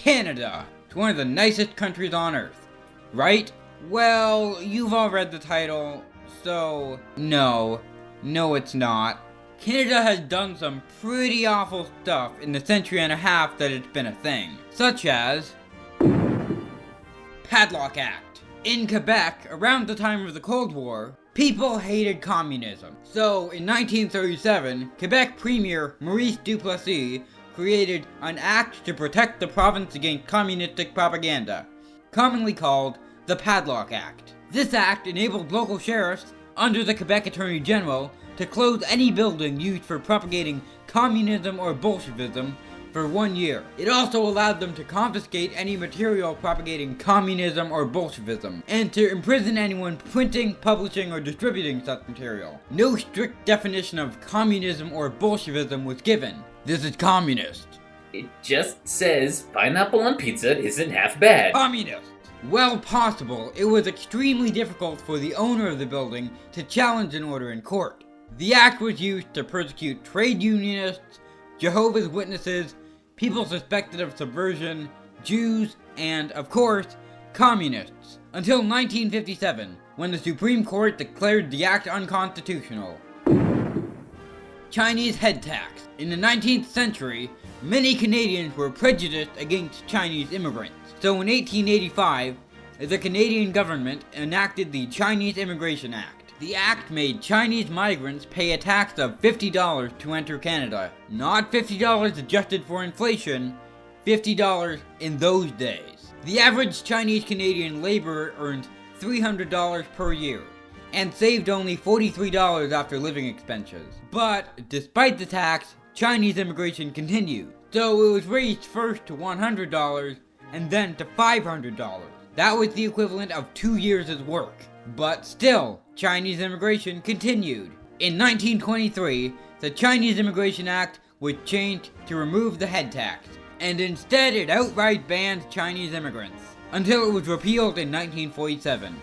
Canada. It's one of the nicest countries on earth, right? Well, you've all read the title, so no, it's not. Canada has done some pretty awful stuff in the century and a half that it's been a thing, such as Padlock Act. In Quebec, around the time of the Cold War, people hated communism. So, in 1937, Quebec Premier Maurice Duplessis created an act to protect the province against communistic propaganda, commonly called the Padlock Act. This act enabled local sheriffs, under the Quebec Attorney General, to close any building used for propagating communism or Bolshevism for 1 year. It also allowed them to confiscate any material propagating communism or Bolshevism, and to imprison anyone printing, publishing, or distributing such material. No strict definition of communism or Bolshevism was given. This is communist. It just says pineapple on pizza isn't half bad. Communist! Well possible, it was extremely difficult for the owner of the building to challenge an order in court. The act was used to persecute trade unionists, Jehovah's Witnesses, people suspected of subversion, Jews, and, of course, communists, until 1957, when the Supreme Court declared the act unconstitutional. Chinese head tax. In the 19th century, many Canadians were prejudiced against Chinese immigrants. So in 1885, the Canadian government enacted the Chinese Immigration Act. The act made Chinese migrants pay a tax of $50 to enter Canada. Not $50 adjusted for inflation, $50 in those days. The average Chinese Canadian laborer earned $300 per year, and saved only $43 after living expenses. But, despite the tax, Chinese immigration continued. So it was raised first to $100, and then to $500. That was the equivalent of 2 years' work. But still, Chinese immigration continued. In 1923, the Chinese Immigration Act was changed to remove the head tax, and instead it outright banned Chinese immigrants, until it was repealed in 1947.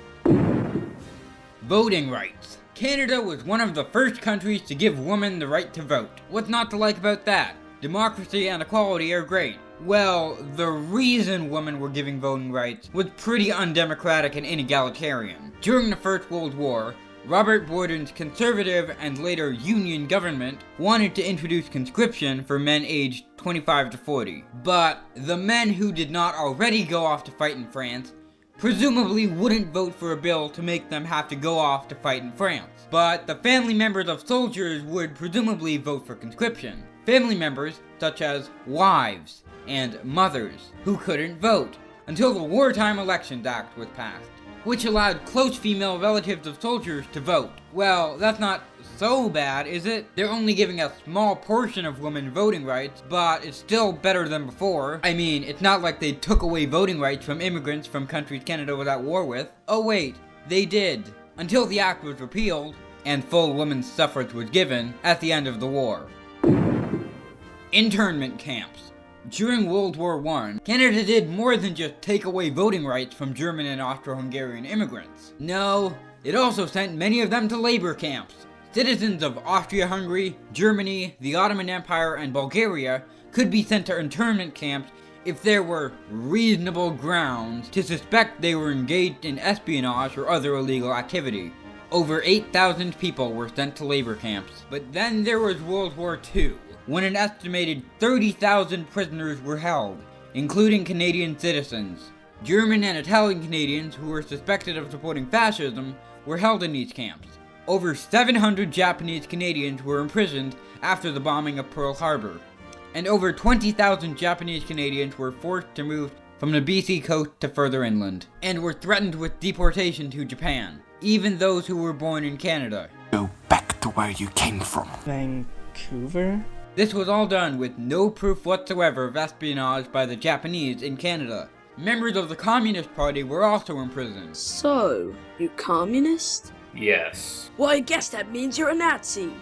Voting rights. Canada was one of the first countries to give women the right to vote. What's not to like about that? Democracy and equality are great. Well, the reason women were given voting rights was pretty undemocratic and inegalitarian. During the First World War, Robert Borden's conservative and later Union government wanted to introduce conscription for men aged 25 to 40. But the men who did not already go off to fight in France presumably wouldn't vote for a bill to make them have to go off to fight in France. But the family members of soldiers would presumably vote for conscription. Family members such as wives and mothers who couldn't vote, until the Wartime Elections Act was passed, which allowed close female relatives of soldiers to vote. Well, that's not so bad, is it? They're only giving a small portion of women voting rights, but it's still better than before. I mean, it's not like they took away voting rights from immigrants from countries Canada was at war with. Oh wait, they did, until the act was repealed, and full women's suffrage was given at the end of the war. Internment camps. During World War I, Canada did more than just take away voting rights from German and Austro-Hungarian immigrants. No, it also sent many of them to labor camps. Citizens of Austria-Hungary, Germany, the Ottoman Empire, and Bulgaria could be sent to internment camps if there were reasonable grounds to suspect they were engaged in espionage or other illegal activity. Over 8,000 people were sent to labor camps. But then there was World War II, when an estimated 30,000 prisoners were held, including Canadian citizens. German and Italian Canadians who were suspected of supporting fascism were held in these camps. Over 700 Japanese Canadians were imprisoned after the bombing of Pearl Harbor, and over 20,000 Japanese Canadians were forced to move from the BC coast to further inland, and were threatened with deportation to Japan, even those who were born in Canada. Go back to where you came from. Vancouver? This was all done with no proof whatsoever of espionage by the Japanese in Canada. Members of the Communist Party were also imprisoned. So, you communist? Yes. Well, I guess that means you're a Nazi.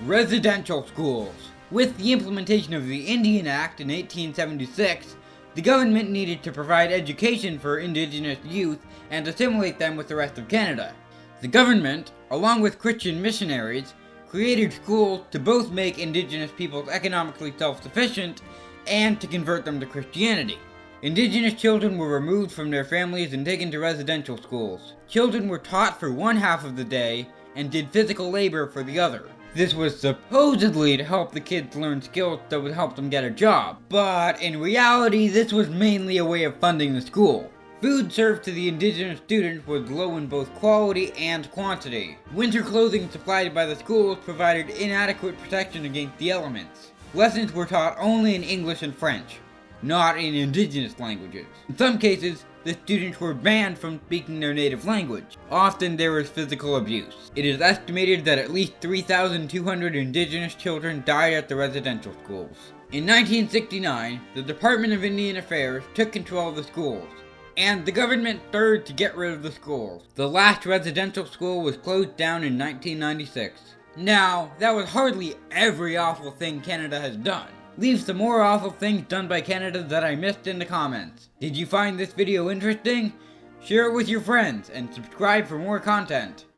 Residential schools. With the implementation of the Indian Act in 1876, the government needed to provide education for Indigenous youth and assimilate them with the rest of Canada. The government, along with Christian missionaries, created schools to both make Indigenous peoples economically self-sufficient and to convert them to Christianity. Indigenous children were removed from their families and taken to residential schools. Children were taught for one half of the day and did physical labor for the other. This was supposedly to help the kids learn skills that would help them get a job, but in reality this was mainly a way of funding the school. Food served to the indigenous students was low in both quality and quantity. Winter clothing supplied by the schools provided inadequate protection against the elements. Lessons were taught only in English and French, not in indigenous languages. In some cases, the students were banned from speaking their native language. Often there was physical abuse. It is estimated that at least 3,200 indigenous children died at the residential schools. In 1969, the Department of Indian Affairs took control of the schools, and the government stirred to get rid of the schools. The last residential school was closed down in 1996. Now, that was hardly every awful thing Canada has done. Leave some more awful things done by Canada that I missed in the comments. Did you find this video interesting? Share it with your friends and subscribe for more content.